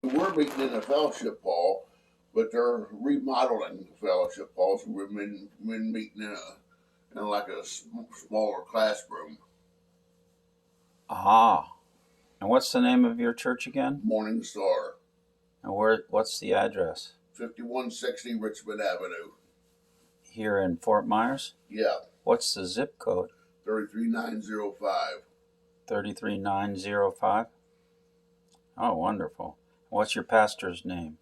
We're meeting in a fellowship hall, but they're remodeling the fellowship hall, so we've been meeting in like a smaller classroom. Ah, and what's the name of your church again? Morning Star, And what's the address? 5160 Richmond Avenue. Here in Fort Myers? Yeah, What's the zip code? 33905. 33905? Oh, wonderful. What's your pastor's name?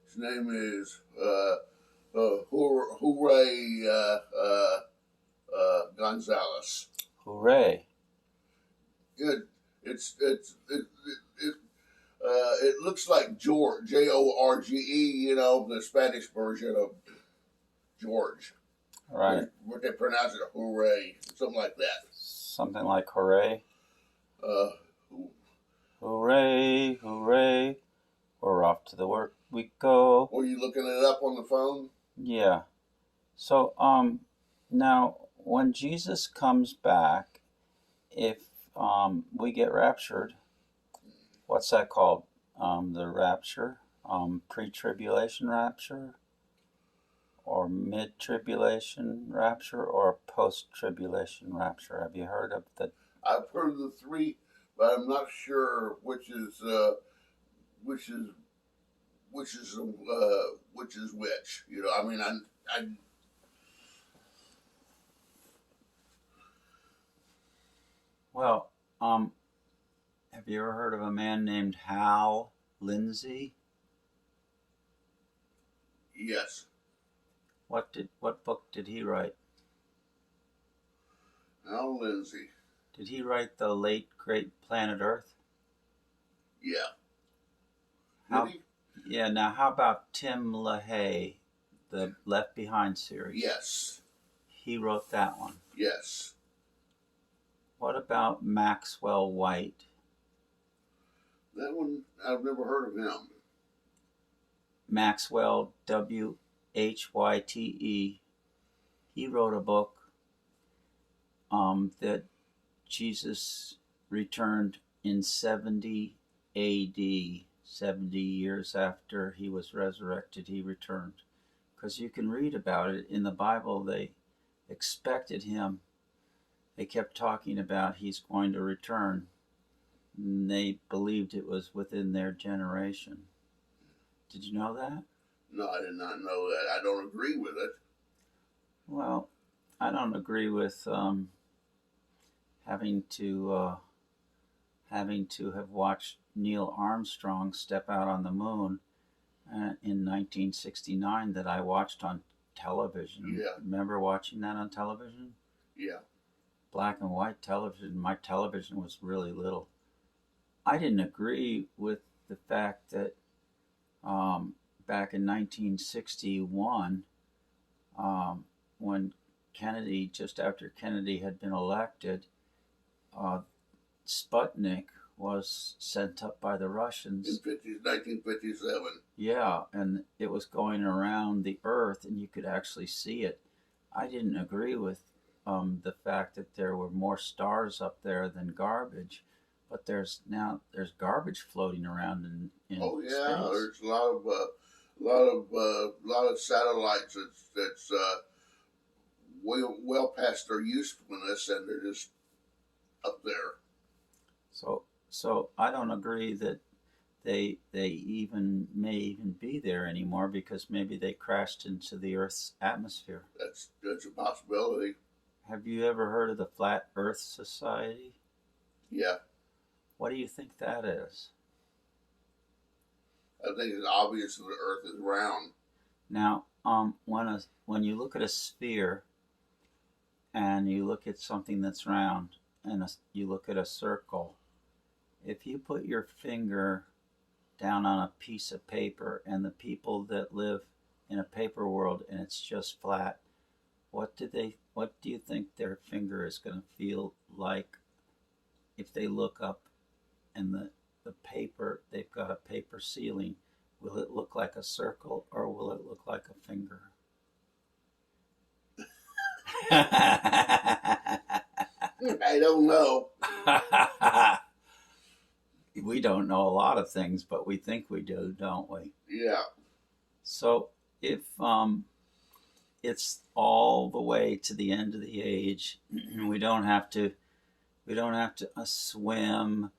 His name is Hooray Gonzalez. Hooray. Good. It looks like George, Jorge, the Spanish version of George. Right. What they pronounce it, hooray, something like that. Something like hooray. Uh, Hooray, hooray. We're off to the work we go. Were you looking it up on the phone? Yeah. So, now, when Jesus comes back, if we get raptured, what's that called? The rapture? Pre-tribulation rapture? Or mid-tribulation rapture? Or post-tribulation rapture? Have you heard of the... I've heard of the three, but I'm not sure which is which. You know, I mean, I Well, have you ever heard of a man named Hal Lindsey? yes. What book did he write? Hal Lindsey. Did he write the late great Planet Earth? Yeah. Did he? Yeah. Now, how about Tim LaHaye, the Left Behind series? Yes. He wrote that one. Yes. What about Maxwell White? That one, I've never heard of him. Maxwell, Whyte. He wrote a book that Jesus returned in 70 AD. 70 years after he was resurrected, he returned. Because you can read about it in the Bible. They expected him. They kept talking about he's going to return. And they believed it was within their generation. Did you know that? No, I did not know that. I don't agree with it. Well, I don't agree with having to have watched Neil Armstrong step out on the moon in 1969 that I watched on television. Yeah. Remember watching that on television? Yeah. Black and white television. My television was really little. I didn't agree with the fact that back in 1961, when Kennedy, just after Kennedy had been elected, Sputnik was sent up by the Russians. In 1957. Yeah, and it was going around the Earth, and you could actually see it. I didn't agree with the fact that there were more stars up there than garbage, but there's garbage floating around in oh yeah, space. There's a lot of satellites that's well past their usefulness, and they're just up there. So I don't agree that they may even be there anymore, because maybe they crashed into the Earth's atmosphere. That's a possibility. Have you ever heard of the Flat Earth Society? Yeah. What do you think that is? I think it's obvious that the Earth is round. Now, when you look at a sphere and you look at something that's round and you look at a circle, if you put your finger down on a piece of paper and the people that live in a paper world and it's just flat, what do you think their finger is going to feel like if they look up and the paper, they've got a paper ceiling? Will it look like a circle or will it look like a finger? I don't know. we don't know a lot of things, but we think we do, don't we? Yeah. So if it's all the way to the end of the age, we don't have to swim,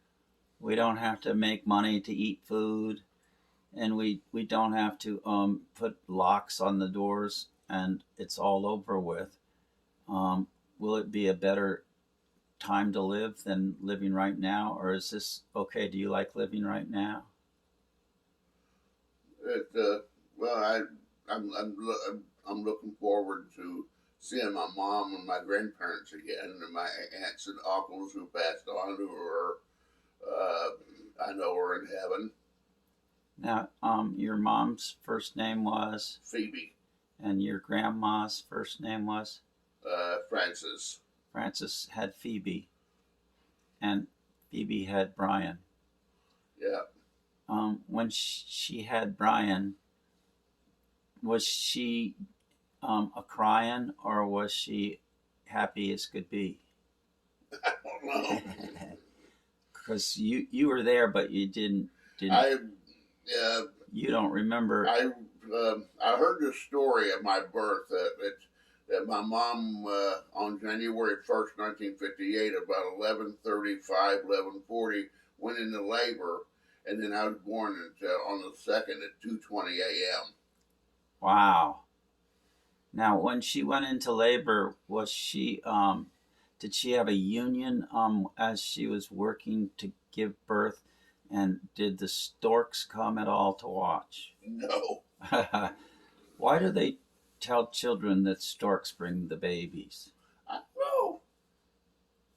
we don't have to make money to eat food, and we don't have to put locks on the doors, and it's all over with. Will it be a better time to live than living right now, or is this okay? Do you like living right now? It, well, I'm looking forward to seeing my mom and my grandparents again, and my aunts and uncles who passed on, who are, I know, are in heaven. Now, your mom's first name was Phoebe. And your grandma's first name was Francis. Francis had Phoebe, and Phoebe had Bryan. Yeah. When she had Bryan, was she a crying, or was she happy as could be? I don't know. Because you were there, but you didn't. You don't remember. I heard the story of my birth that my mom on January 1st, 1958, about 11:35, 11:40, went into labor, and then I was born on the 2nd at 2:20 a.m. Wow. Now, when she went into labor, was she did she have a union as she was working to give birth, and did the storks come at all to watch? No. Why do they tell children that storks bring the babies? I don't know.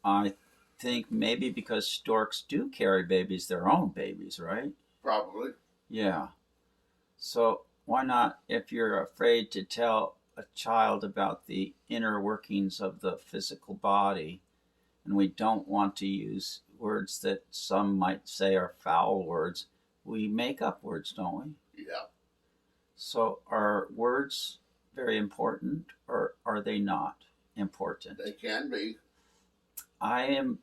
I think maybe because storks do carry babies, their own babies, right? Probably. Yeah. So why not, if you're afraid to tell a child about the inner workings of the physical body, and we don't want to use words that some might say are foul words, we make up words, don't we? Yeah. So are words very important, or are they not important? They can be. I'm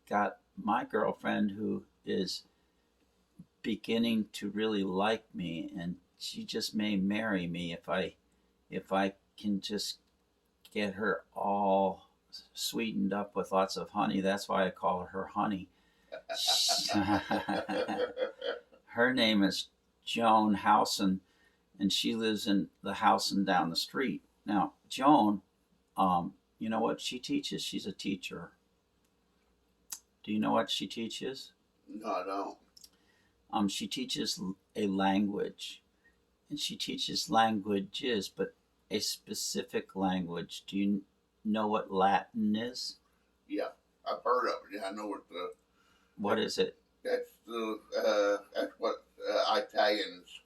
got my girlfriend who is beginning to really like me, and she just may marry me if I can just get her all sweetened up with lots of honey. That's why I call her Honey. Her name is Joan Housen, and she lives in the house and down the street. Now, Joan, you know what she teaches? She's a teacher. Do you know what she teaches? No, I don't. She teaches a language, and she teaches languages, but a specific language. Do you know what Latin is? Yeah, I've heard of it. Yeah, I know what the. What is it? That's what Italians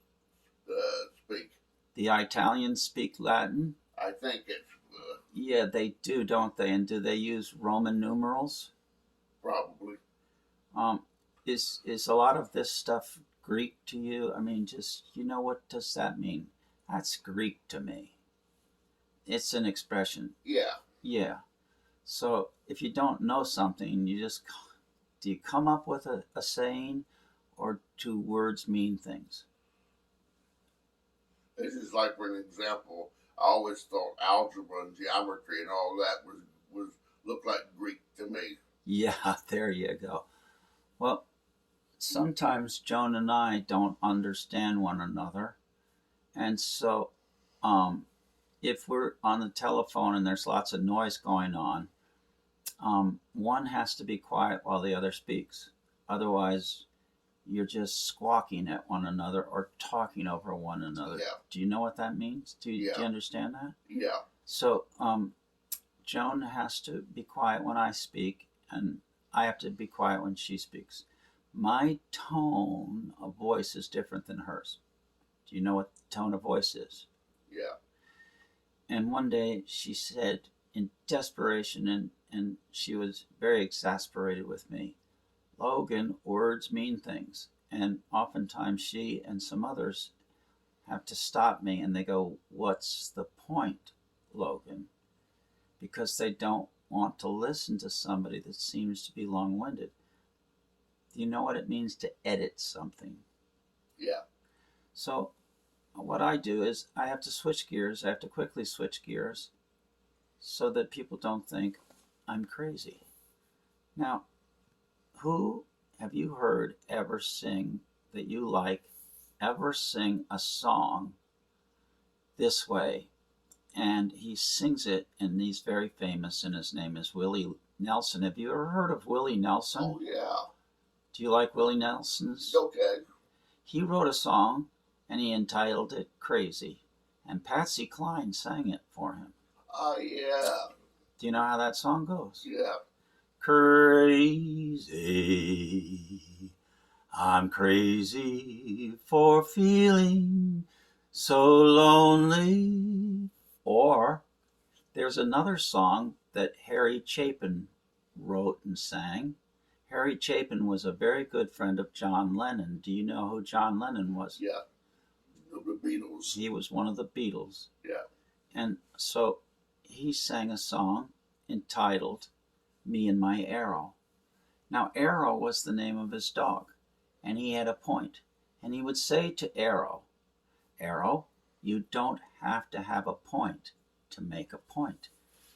speak. The Italians speak Latin? I think it's. Yeah, they do, don't they? And do they use Roman numerals? Probably. Is a lot of this stuff Greek to you? I mean, just, what does that mean? That's Greek to me. It's an expression. Yeah. Yeah. So if you don't know something, do you come up with a saying, or do words mean things? This is like, for an example, I always thought algebra and geometry and all that was looked like Greek to me. Yeah, there you go. Well, sometimes Joan and I don't understand one another. And so if we're on the telephone and there's lots of noise going on, one has to be quiet while the other speaks. Otherwise, you're just squawking at one another or talking over one another. Yeah. Do you know what that means? Do you understand that? Yeah. So Joan has to be quiet when I speak, and I have to be quiet when she speaks. My tone of voice is different than hers. Do you know what tone of voice is? Yeah. And one day she said, in desperation, and she was very exasperated with me, "Logan, words mean things." And oftentimes she and some others have to stop me, and they go, "What's the point, Logan?" Because they don't want to listen to somebody that seems to be long-winded. Do you know what it means to edit something? Yeah. So what I do is I have to switch gears. I have to quickly switch gears so that people don't think I'm crazy. Now, who have you heard ever sing that you like, ever sing a song this way? And he sings it, and he's very famous, and his name is Willie Nelson. Have you ever heard of Willie Nelson? Oh, yeah. Do you like Willie Nelson's? Okay. He wrote a song, and he entitled it Crazy, and Patsy Cline sang it for him. Oh, yeah. Do you know how that song goes? Yeah. Crazy, I'm crazy for feeling so lonely. Or there's another song that Harry Chapin wrote and sang. Harry Chapin was a very good friend of John Lennon. Do you know who John Lennon was? Yeah. The Beatles. He was one of the Beatles. Yeah. And so he sang a song entitled Me and My Arrow. Now, Arrow was the name of his dog, and he had a point. And he would say to Arrow, Arrow, you don't have to have a point to make a point.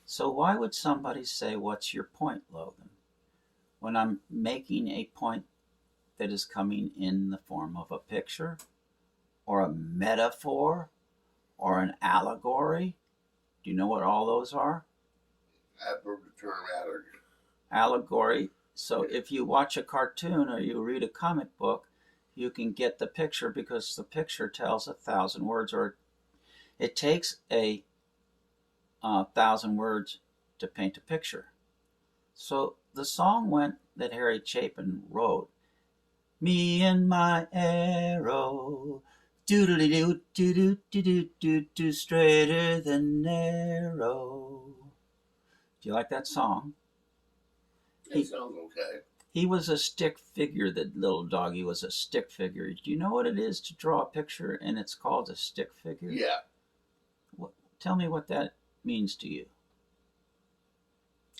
So why would somebody say, what's your point, Logan? When I'm making a point that is coming in the form of a picture, or a metaphor, or an allegory. Do you know what all those are? I've heard the term Allegory. So if you watch a cartoon or you read a comic book, you can get the picture because the picture tells 1,000 words, or it takes 1,000 words to paint a picture. So the song went that Harry Chapin wrote, me and my arrow, doodly doo doo doo straighter than narrow. Do you like that song? It sounds okay. He was a stick figure, that little doggy was a stick figure. Do you know what it is to draw a picture and it's called a stick figure? Yeah. Tell me what that means to you.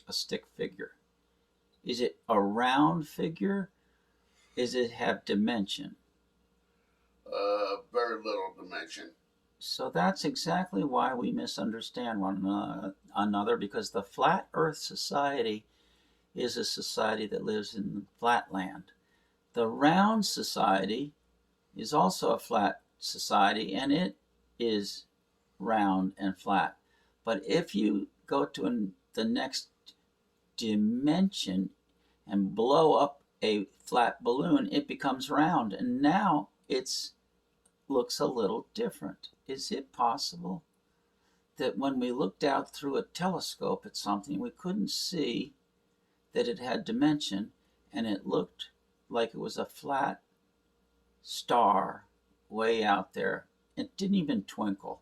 A stick figure. Is it a round figure? Does it have dimension? Very little dimension. So that's exactly why we misunderstand one another, because the Flat Earth Society is a society that lives in the flat land. The Round Society is also a flat society, and it is round and flat. But if you go to the next dimension and blow up a flat balloon, it becomes round, and now it looks a little different. Is it possible that when we looked out through a telescope at something, we couldn't see that it had dimension, and it looked like it was a flat star way out there? It didn't even twinkle.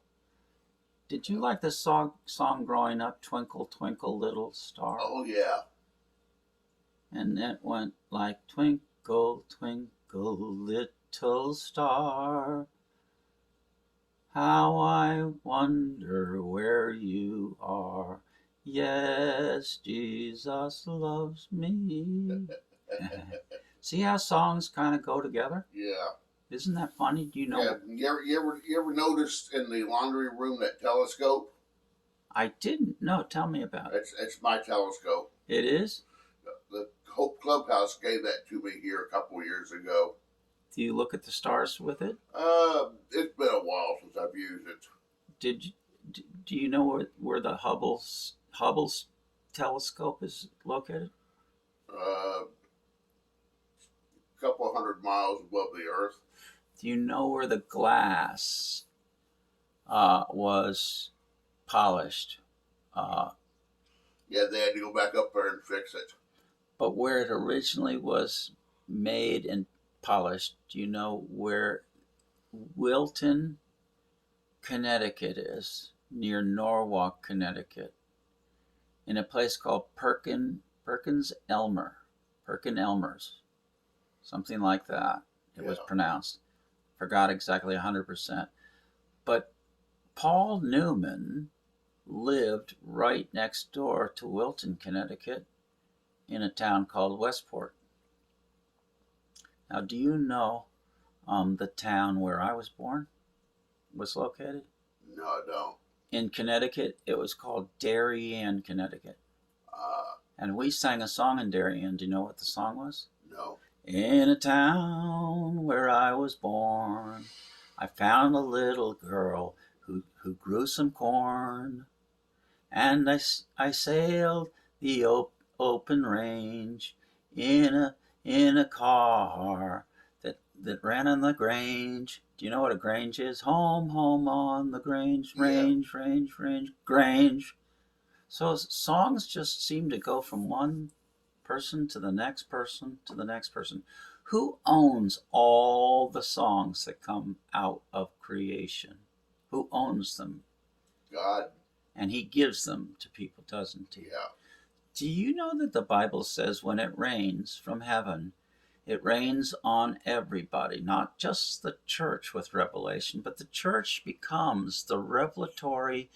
Did you like the song growing up, Twinkle, Twinkle, Little Star? Oh, yeah. And it went like, twinkle, twinkle, little star, how I wonder where you are. Yes, Jesus loves me. See how songs kind of go together? Yeah. Isn't that funny? Do you know? Yeah. You ever noticed in the laundry room that telescope? I didn't. No, tell me about it. It's my telescope. It is? The Hope Clubhouse gave that to me here a couple of years ago. Do you look at the stars with it? It's been a while since I've used it. Do you know where the Hubble's telescope is located? A couple of 100 miles above the Earth. Do you know where the glass was polished? Yeah, they had to go back up there and fix it. But where it originally was made and polished, do you know where Wilton, Connecticut is? Near Norwalk, Connecticut, in a place called Perkins Elmers, something like that. It was pronounced. Forgot exactly 100%. But Paul Newman lived right next door to Wilton, Connecticut, in a town called Westport. Now, do you know the town where I was born was located? No, I don't. In Connecticut. It was called Darien, Connecticut. And we sang a song in Darien. Do you know what the song was? No. In a town where I was born, I found a little girl who grew some corn. And I sailed the open range in a car that ran on the grange. Do you know what a grange is? Home on the grange, grange. So songs just seem to go from one person to the next person to the next person. Who owns all the songs that come out of creation? Who owns them? God. And he gives them to people, doesn't he? Yeah. Do you know that the Bible says when it rains from heaven, it rains on everybody, not just the church with revelation, but the church becomes the revelatory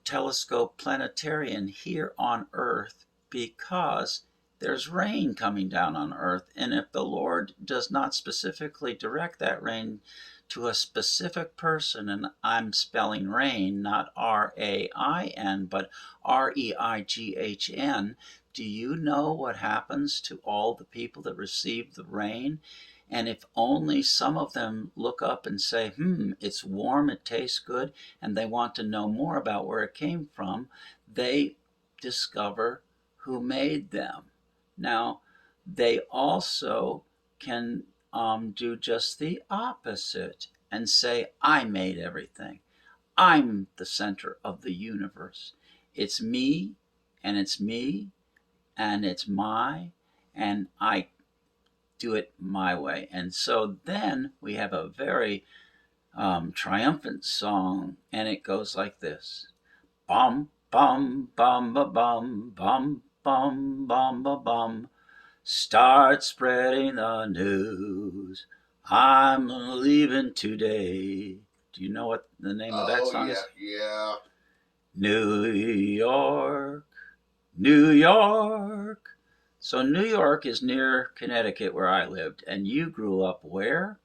telescope planetarian here on earth because there's rain coming down on earth. And if the Lord does not specifically direct that rain to a specific person, and I'm spelling rain, not R-A-I-N, but R-E-I-G-H-N, do you know what happens to all the people that receive the rain? And if only some of them look up and say, it's warm, it tastes good, and they want to know more about where it came from, they discover who made them. Now, they also can do just the opposite and say, I made everything. I'm the center of the universe. It's me, and it's me, and it's and I do it my way. And so then we have a very triumphant song, and it goes like this. Bum, bum, bum, ba, bum, bum, bum, bum, ba, bum. Start spreading the news. I'm leaving today. Do you know what the name of that song is? Yeah. New York, New York. So New York is near Connecticut where I lived, and you grew up where?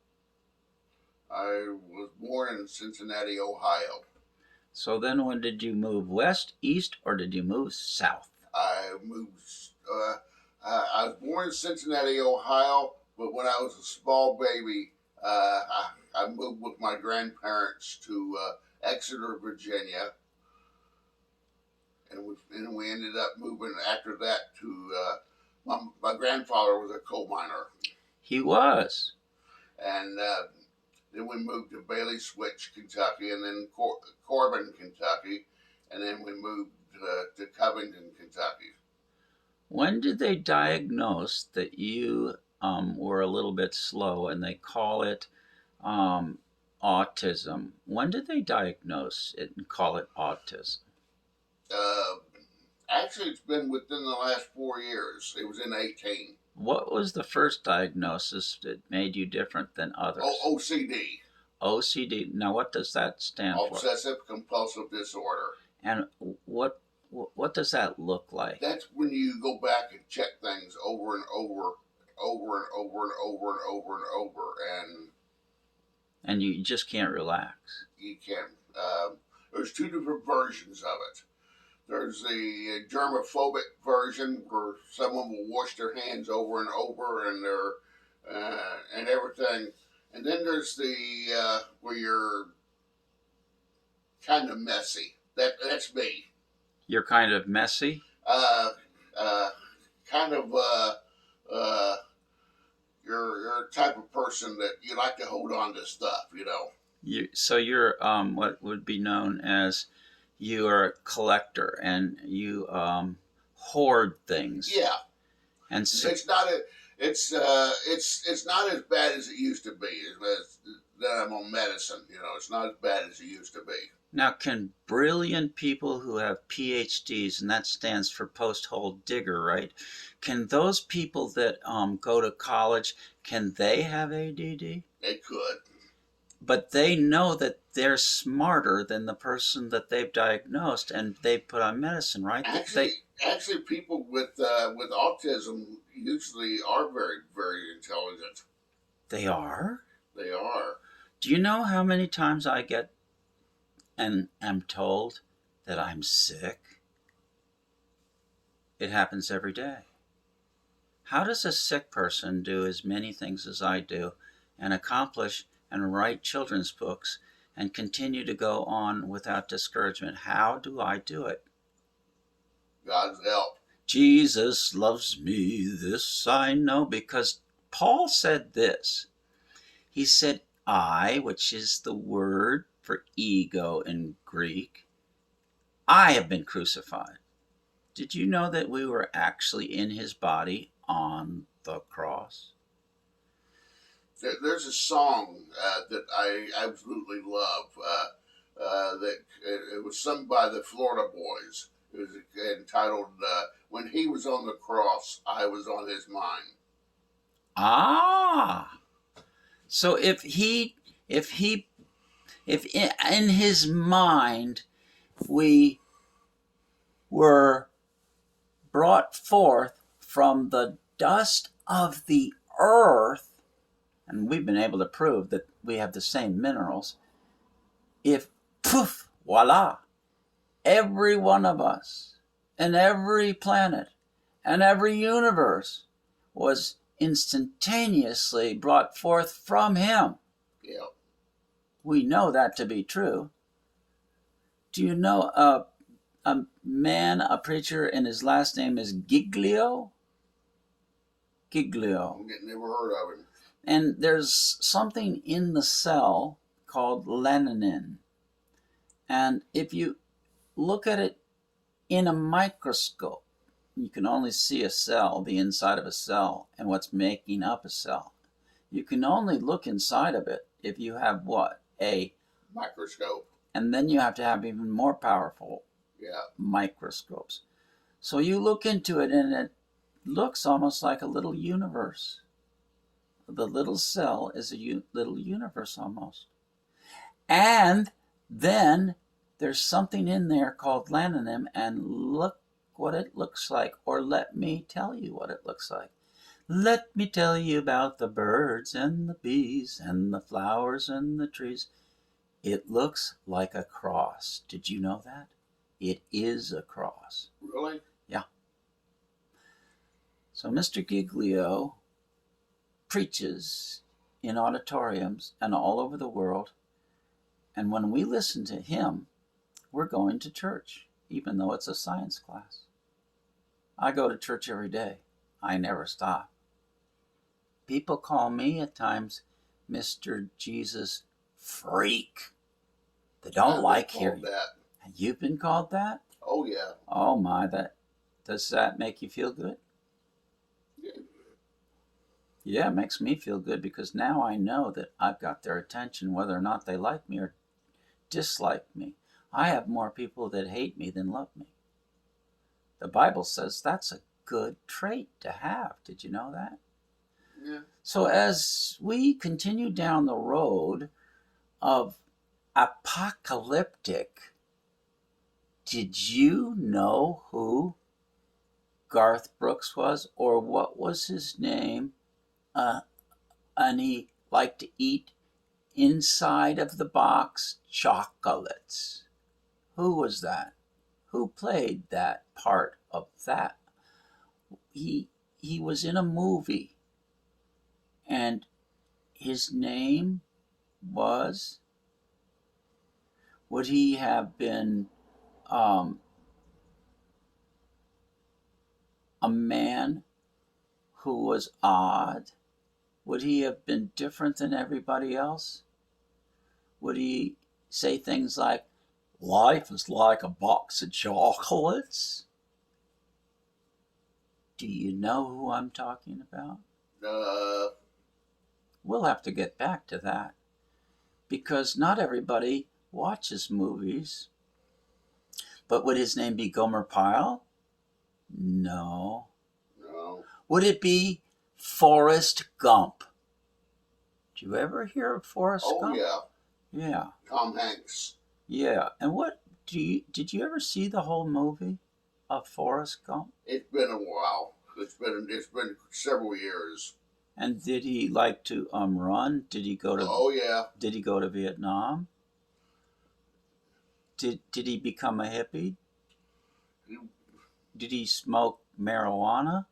I was born in Cincinnati, Ohio. So then when did you move west, east, or did you move south? I was born in Cincinnati, Ohio, but when I was a small baby, I moved with my grandparents to Exeter, Virginia. And we ended up moving after that to, my grandfather was a coal miner. He was. And then we moved to Bailey Switch, Kentucky, and then Corbin, Kentucky, and then we moved to Covington, Kentucky. When did they diagnose that you were a little bit slow, and they call it autism? When did they diagnose it and call it autism? Actually, it's been within the last 4 years. It was in 18. What was the first diagnosis that made you different than others? OCD. OCD. Now, what does that stand for? Obsessive compulsive disorder. And what does that look like? That's when you go back and check things over and over, over and over and over and over and over, and you just can't relax. You can't. There's two different versions of it. There's the germophobic version where someone will wash their hands over and over and and everything. And then there's the where you're kind of messy. That's me. You're kind of messy? Kind of you're a type of person that you like to hold on to stuff, you know. So you're what would be known as you are a collector and you hoard things. Yeah. And so it's not as bad as it used to be. That I'm on medicine, you know. It's not as bad as it used to be. Now, can brilliant people who have PhDs, and that stands for post-hole digger, right? Can those people that go to college, can they have ADD? They could. But they know that they're smarter than the person that they've diagnosed and they put on medicine, right? Actually, people with autism, usually are very, very intelligent. They are? They are. Do you know how many times I get and am told that I'm sick? It happens every day. How does a sick person do as many things as I do and accomplish and write children's books and continue to go on without discouragement? How do I do it? God's help. Jesus loves me, this I know, because Paul said this. He said, I, which is the word for ego in Greek, I have been crucified. Did you know that we were actually in his body on the cross? There's a song that I absolutely love. That it was sung by the Florida Boys. It was entitled "When He Was on the Cross, I Was on His Mind." Ah, so if in his mind we were brought forth from the dust of the earth, and we've been able to prove that we have the same minerals, if poof, voila, every one of us and every planet and every universe was instantaneously brought forth from him. Yeah. We know that to be true. Do you know a man, a preacher, and his last name is Giglio? Giglio. Never heard of him. And there's something in the cell called lanolin. And if you look at it in a microscope, you can only see a cell, the inside of a cell, and what's making up a cell. You can only look inside of it if you have what? A microscope. And then you have to have even more powerful microscopes. So you look into it and it looks almost like a little universe. The little cell is a little universe almost. And then there's something in there called lanolin, and look what it looks like, or let me tell you what it looks like. Let me tell you about the birds and the bees and the flowers and the trees. It looks like a cross. Did you know that? It is a cross. Really? Yeah. So Mr. Giglio preaches in auditoriums and all over the world. And when we listen to him, we're going to church, even though it's a science class. I go to church every day. I never stop. People call me at times Mr. Jesus Freak. They don't like hearing that. You've been called that? Oh, yeah. Oh, my. Does that make you feel good? Yeah, it makes me feel good because now I know that I've got their attention whether or not they like me or dislike me. I have more people that hate me than love me. The Bible says that's a good trait to have. Did you know that? Yeah. So as we continue down the road of apocalyptic, did you know who Garth Brooks was, or what was his name? And he liked to eat inside of the box chocolates. Who was that? Who played that part of that? He was in a movie, and his name was, would he have been a man who was odd? Would he have been different than everybody else? Would he say things like, life is like a box of chocolates? Do you know who I'm talking about? We'll have to get back to that, because not everybody watches movies. But would his name be Gomer Pyle? No. Would it be Forrest Gump? Did you ever hear of Forrest Gump? Oh, yeah. Yeah. Tom Hanks. Yeah. And did you ever see the whole movie of Forrest Gump? It's been a while. It's been several years. And did he like to run? Oh yeah. Did he go to Vietnam? Did he become a hippie? Did he smoke marijuana?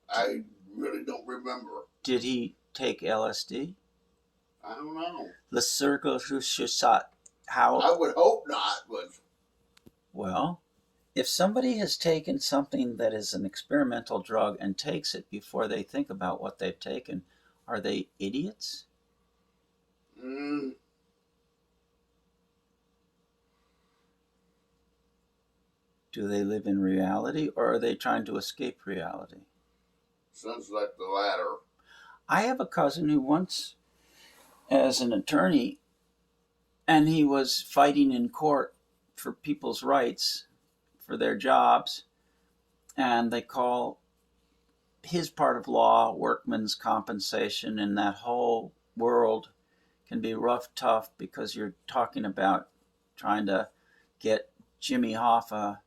I really don't remember. Did he take LSD? I don't know. The circle who shot how? I would hope not, but Well, if somebody has taken something that is an experimental drug and takes it before they think about what they've taken, are they idiots? Do they live in reality, or are they trying to escape reality? Sounds like the latter. I have a cousin who once, as an attorney, and he was fighting in court for people's rights, for their jobs, and they call his part of law workman's compensation, and that whole world can be rough, tough, because you're talking about trying to get Jimmy Hoffa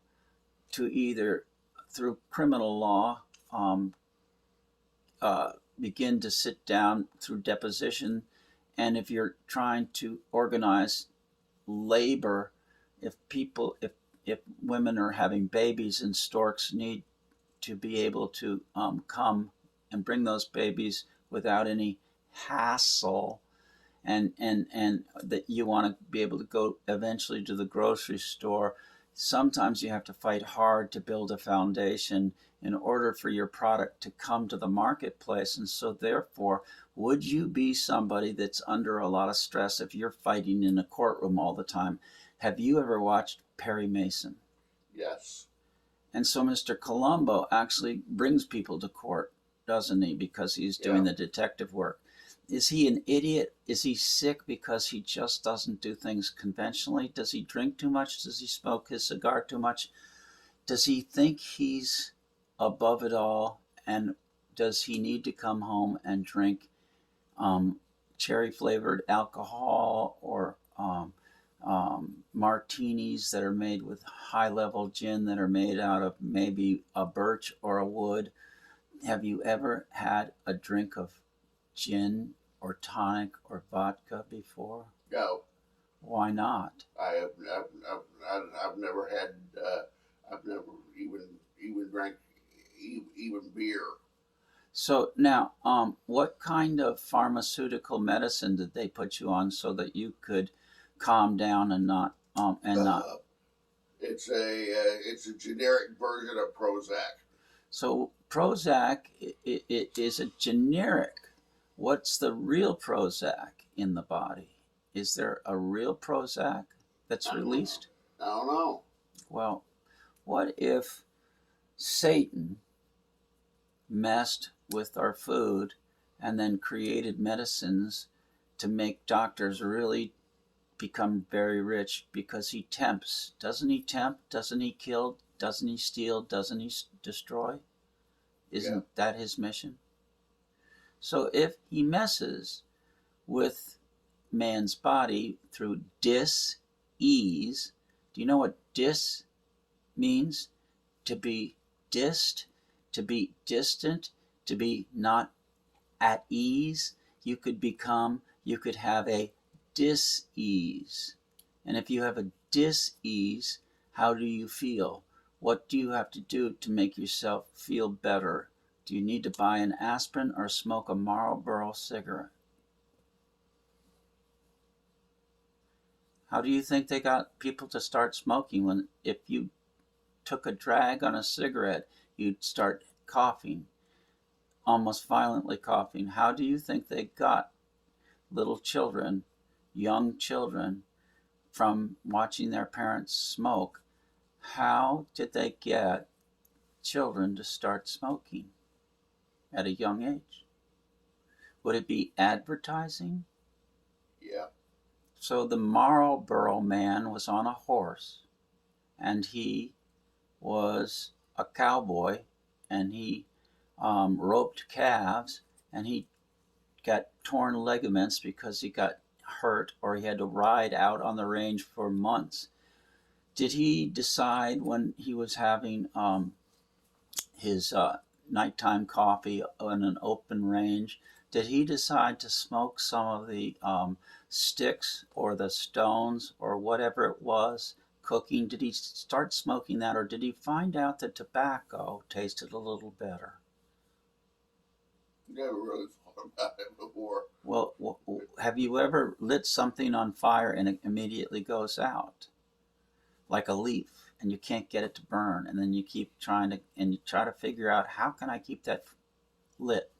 to either, through criminal law, begin to sit down through deposition, and if you're trying to organize labor, if women are having babies and storks need to be able to come and bring those babies without any hassle, and that you want to be able to go eventually to the grocery store, sometimes you have to fight hard to build a foundation in order for your product to come to the marketplace. And so therefore, would you be somebody that's under a lot of stress if you're fighting in a courtroom all the time? Have you ever watched Perry Mason? Yes. And so Mr. Columbo actually brings people to court, doesn't he? Because he's doing the detective work. Is he an idiot? Is he sick because he just doesn't do things conventionally? Does he drink too much? Does he smoke his cigar too much? Does he think he's above it all? And does he need to come home and drink cherry flavored alcohol or martinis that are made with high level gin that are made out of maybe a birch or a wood? Have you ever had a drink of gin or tonic or vodka before? No. Why not? I've never had. I've never even drank even beer. So now, what kind of pharmaceutical medicine did they put you on so that you could calm down and not It's a generic version of Prozac. So Prozac it is a generic. What's the real Prozac in the body? Is there a real Prozac that's released? I don't know. Well, what if Satan messed with our food and then created medicines to make doctors really become very rich because he tempts? Doesn't he tempt? Doesn't he kill? Doesn't he steal? Doesn't he destroy? Isn't that his mission? So if he messes with man's body through dis-ease, do you know what dis means? To be dist, to be distant, to be not at ease. You could have a dis-ease. And if you have a dis-ease, how do you feel? What do you have to do to make yourself feel better? Do you need to buy an aspirin or smoke a Marlboro cigarette? How do you think they got people to start smoking when if you took a drag on a cigarette, you'd start coughing, almost violently coughing? How do you think they got little children, young children, from watching their parents smoke? How did they get children to start smoking at a young age? Would it be advertising? Yeah. So the Marlboro man was on a horse, and he was a cowboy, and he roped calves, and he got torn ligaments because he got hurt or he had to ride out on the range for months. Did he decide when he was having his nighttime coffee on an open range, did he decide to smoke some of the sticks or the stones or whatever it was cooking? Did he start smoking that, or did he find out that tobacco tasted a little better? Never really thought about it before. Well, have you ever lit something on fire and it immediately goes out? Like a leaf, and you can't get it to burn, and then you keep trying to, and you try to figure out, how can I keep that lit?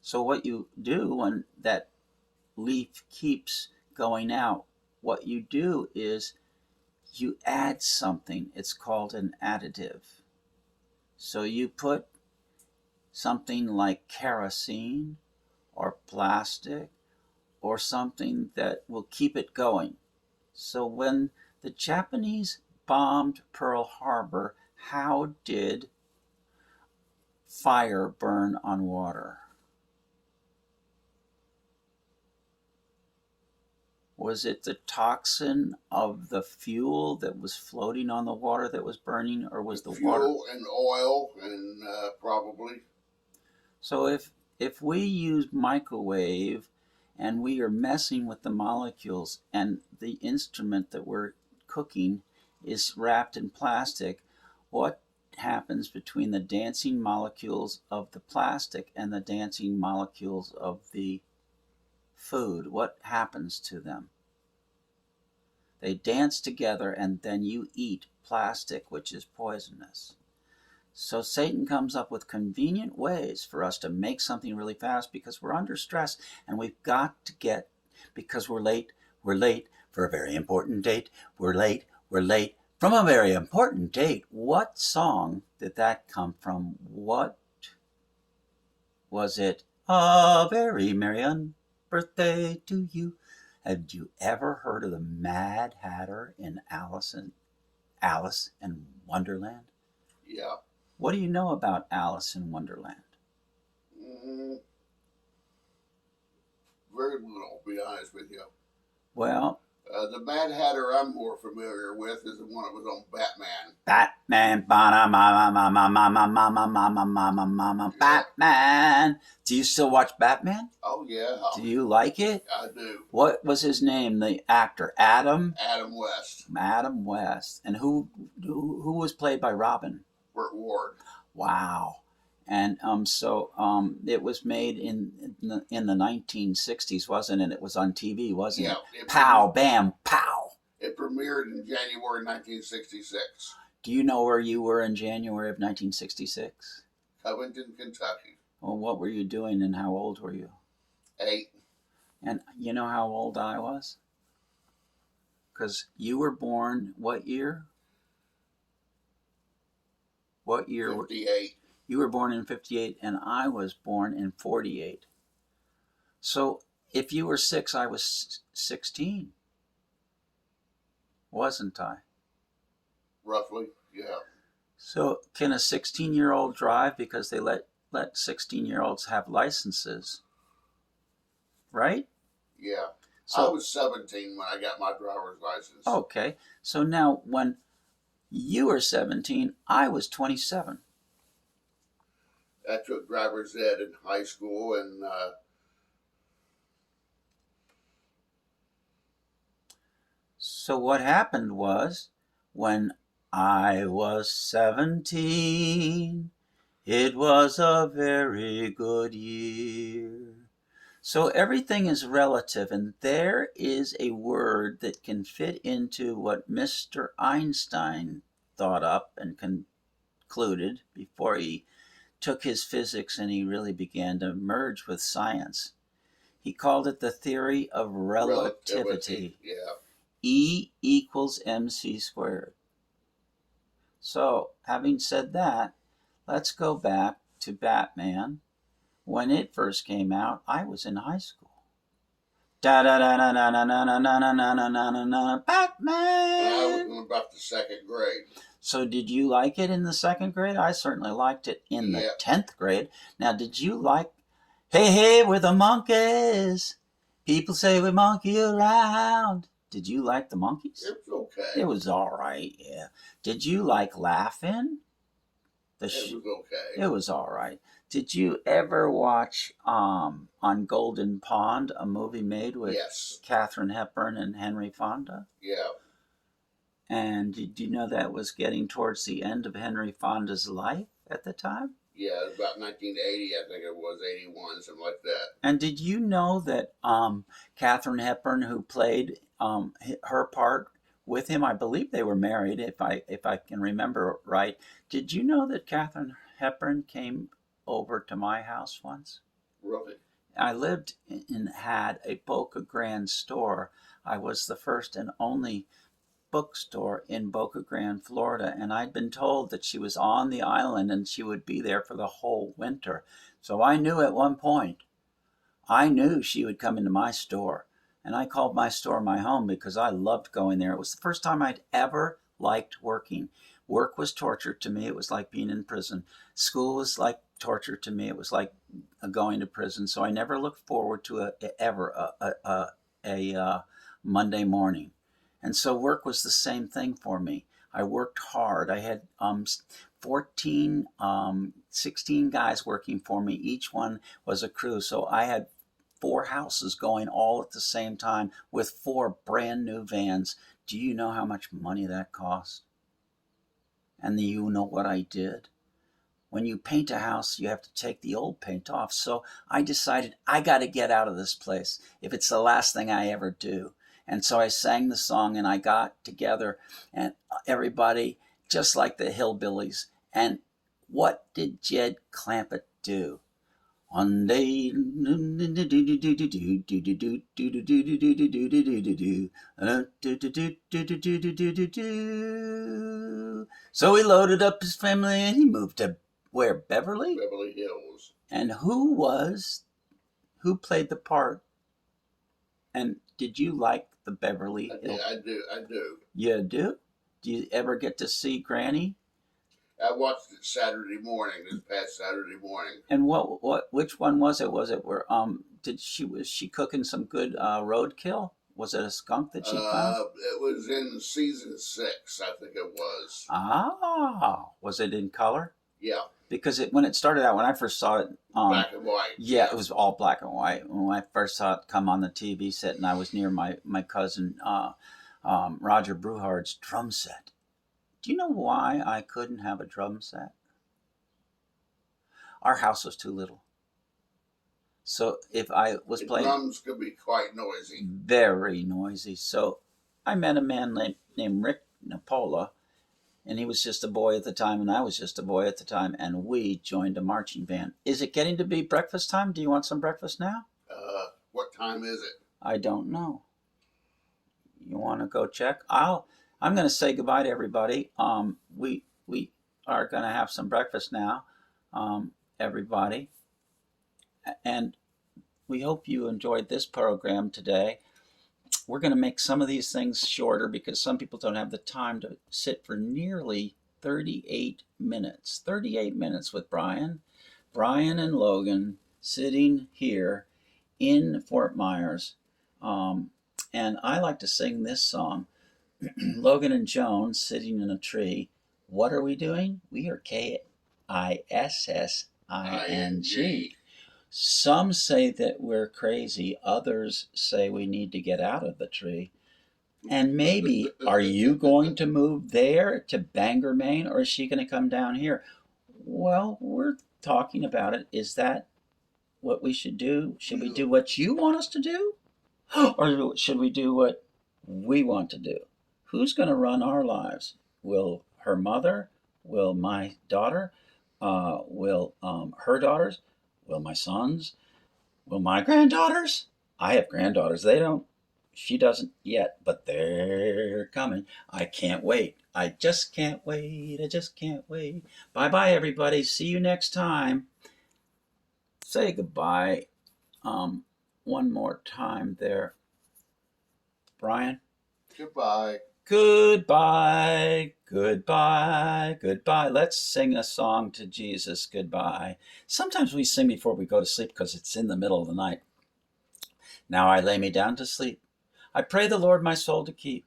So what you do when that leaf keeps going out, what you do is you add something. It's called an additive. So you put something like kerosene or plastic or something that will keep it going. So when the Japanese bombed Pearl Harbor, how did fire burn on water? Was it the toxin of the fuel that was floating on the water that was burning, or was the water? Fuel and oil, and probably. So if we use microwave and we are messing with the molecules, and the instrument that we're cooking is wrapped in plastic, what happens between the dancing molecules of the plastic and the dancing molecules of the food? What happens to them? They dance together, and then you eat plastic, which is poisonous. So Satan comes up with convenient ways for us to make something really fast because we're under stress, and we've got to get, because we're late for a very important date. We're late from a very important date. What song did that come from? What was it? A very merry birthday to you. Have you ever heard of the Mad Hatter in Alice in Wonderland? Yeah. What do you know about Alice in Wonderland? Very little, to be honest with you. Well, the Mad Hatter I'm more familiar with is the one that was on Batman. Batman. Do you still watch Batman? Oh, yeah. Do you like it? I do. What was his name, the actor? Adam West. Adam West. And who was played by Robin? Burt Ward. Wow. And it was made in the 1960s, wasn't it? It was on TV, wasn't it? Pow, bam, pow. It premiered in January 1966. Do you know where you were in January of 1966? Covington, Kentucky. Well, what were you doing, and how old were you? 8. And you know how old I was? Because you were born what year? What year? 58. You were born in 58, and I was born in 48. So if you were 6, I was 16. Wasn't I? Roughly, yeah. So can a 16-year-old drive? Because they let 16-year-olds have licenses, right? Yeah. So, I was 17 when I got my driver's license. Okay. So now when you were 17, I was 27. I took driver's ed in high school, and so what happened was, when I was 17, it was a very good year. So everything is relative, and there is a word that can fit into what Mr. Einstein thought up and concluded before he took his physics and he really began to merge with science. He called it the theory of relativity. Yeah. E equals mc squared. So, having said that, let's go back to Batman. When it first came out, I was in high school. Batman! I was in about the 2nd grade. So did you like it in the 2nd grade? I certainly liked it in the 10th grade. Now, did you like, hey, hey, we're the monkeys. People say we monkey around. Did you like the Monkeys? It was okay. It was all right, yeah. Did you like Laughing? It was okay. It was all right. Did you ever watch on Golden Pond, a movie made with Katharine Hepburn and Henry Fonda? Yeah. And did you know that was getting towards the end of Henry Fonda's life at the time? Yeah, it was about 1980, I think it was, 81, something like that. And did you know that Katharine Hepburn, who played her part with him, I believe they were married, if I can remember right. Did you know that Katharine Hepburn came over to my house once? Really? I lived and had a Boca Grande store. I was the first and only bookstore in Boca Grande, Florida, and I'd been told that she was on the island and she would be there for the whole winter. So I knew at one point, I knew she would come into my store, and I called my store my home because I loved going there. It was the first time I'd ever liked working. Work was torture to me. It was like being in prison. School was like torture to me. It was like going to prison. So I never looked forward to a Monday morning. And so work was the same thing for me. I worked hard. I had 16 guys working for me. Each one was a crew. So I had 4 houses going all at the same time with 4 brand new vans. Do you know how much money that cost? And you know what I did? When you paint a house, you have to take the old paint off. So I decided I got to get out of this place if it's the last thing I ever do. And so I sang the song and I got together and everybody, just like the hillbillies. And what did Jed Clampett do? One day, so he loaded up his family and he moved to where? Beverly? Beverly Hills. And who played the part? And did you like the Beverly Hills? I do. You do? Do you ever get to see Granny? I watched it Saturday morning, this past Saturday morning. And which one was it? Was it where was she cooking some good roadkill? Was it a skunk that she found? It was in season 6, I think it was. Ah, was it in color? Yeah. Because when it started out, when I first saw it, black and white. Yeah, it was all black and white. When I first saw it come on the TV set, and I was near my cousin Roger Bruhard's drum set. Do you know why I couldn't have a drum set? Our house was too little. So if I was playing... drums could be quite noisy. Very noisy. So I met a man named Rick Napola, and he was just a boy at the time, and I was just a boy at the time, and we joined a marching band. Is it getting to be breakfast time? Do you want some breakfast now? What time is it? I don't know. You want to go check? I'm going to say goodbye to everybody. We are going to have some breakfast now, everybody. And we hope you enjoyed this program today. We're going to make some of these things shorter because some people don't have the time to sit for nearly 38 minutes. 38 minutes with Bryan and Logan sitting here in Fort Myers. And I like to sing this song. Logan and Joan sitting in a tree. What are we doing? We are KISSING. Some say that we're crazy. Others say we need to get out of the tree. And maybe, are you going to move there to Bangor, Maine, or is she going to come down here? Well, we're talking about it. Is that what we should do? Should we do what you want us to do? Or should we do what we want to do? Who's going to run our lives? Will her mother? Will my daughter? Will her daughters? Will my sons? Will my granddaughters? I have granddaughters. She doesn't yet, but they're coming. I can't wait. I just can't wait. I just can't wait. Bye-bye, everybody. See you next time. Say goodbye one more time there. Bryan? Goodbye. Goodbye, goodbye, goodbye. Let's sing a song to Jesus goodbye. Sometimes we sing before we go to sleep because it's in the middle of the night. Now I lay me down to sleep. I pray the Lord my soul to keep.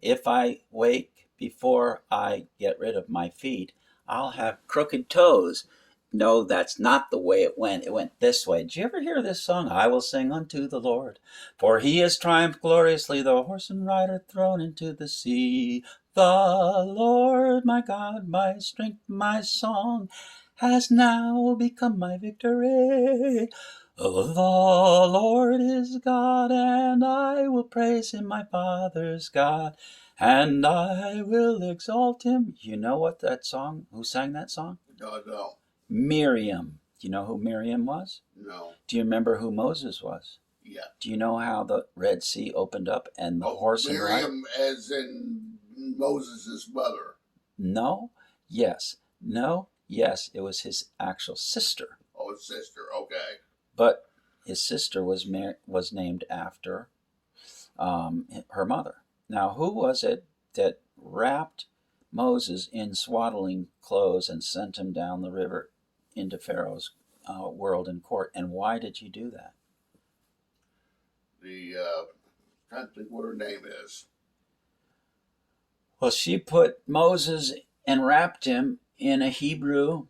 If I wake before I get rid of my feet, I'll have crooked toes. No, that's not the way it went. It went this way. Did you ever hear this song? I will sing unto the Lord, for he has triumphed gloriously, the horse and rider thrown into the sea. The Lord, my God, my strength, my song, has now become my victory. The Lord is God, and I will praise him, my Father's God, and I will exalt him. You know what that song, who sang that song? No. Miriam. Do you know who Miriam was? No. Do you remember who Moses was? Yeah. Do you know how the Red Sea opened up and the horse and rider? Miriam as in Moses' mother. No. Yes. No. Yes. It was his actual sister. Oh, his sister. Okay. But his sister was named after her mother. Now, who was it that wrapped Moses in swaddling clothes and sent him down the river into Pharaoh's world and court? And why did he do that? I can't think what her name is. Well, she put Moses and wrapped him in a Hebrew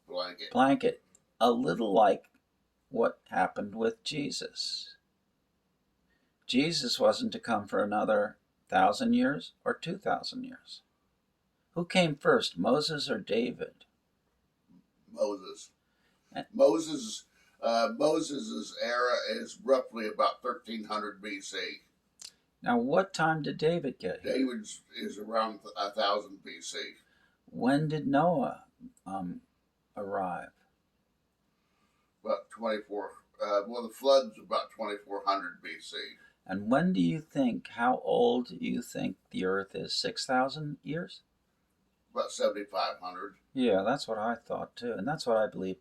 blanket, a little like what happened with Jesus. Jesus wasn't to come for another 1,000 years or 2,000 years. Who came first, Moses or David? Moses. Moses' era is roughly about 1300 BC. Now, what time did David get here? David is around 1000 BC. When did Noah arrive? About 24. The flood's about 2400 BC. And when do you think, how old do you think the earth is? 6,000 years? About 7,500. Yeah, that's what I thought too. And that's what I believe.